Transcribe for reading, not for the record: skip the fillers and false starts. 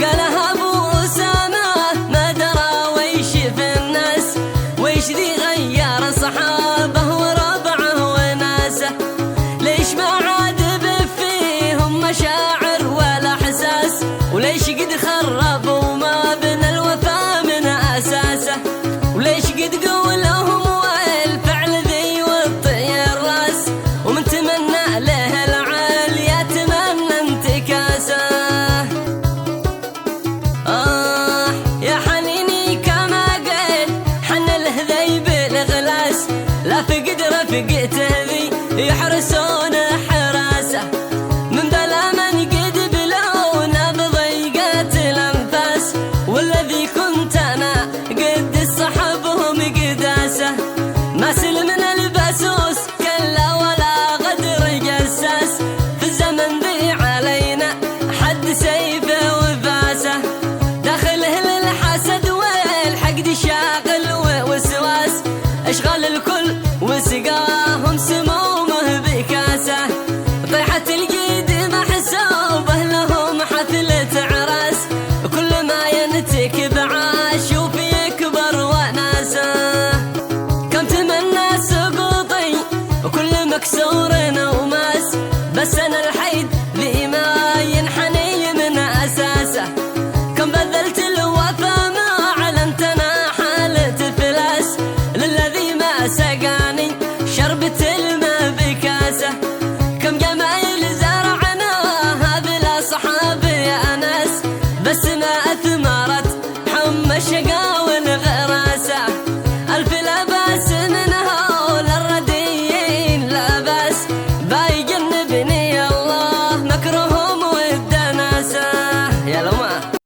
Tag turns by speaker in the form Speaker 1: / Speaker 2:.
Speaker 1: قالها ابو اسامه ما درى ويش في الناس، ويش ذي غير صحابه وربعه وناسه. ليش ما عاد بفيهم مشاعر ولا احساس، وليش قد خربوا ما بنى الوفا من اساسه، وليش قد قولهم والفعل ذي وطي الراس، ومن تمنى له العالية تمنى انتكاسه. يا حنيني كما قال حن الهذيب الغلاس، لا فقد رفقته ذي يحرسون حراسه، من بلا من قد بلون بضيقات الانفاس، والذي كنت انا قد صحبهم قداسه. ما سلمنا الباسوس كلا ولا غدر جساس، في الزمن ذي علينا حد سيفه وفاسه، داخله للحسد والحقد شاغل ووسواس، اشغال الكل وسقاهم سمومه بكاسه. طيحة الجيد محسوبه لهم حفلة عراس، كل ما ينتكب عاش وفي يكبر وناسه. كم تمنى سقوطي وكل مكسور وماس، بس انا الحيد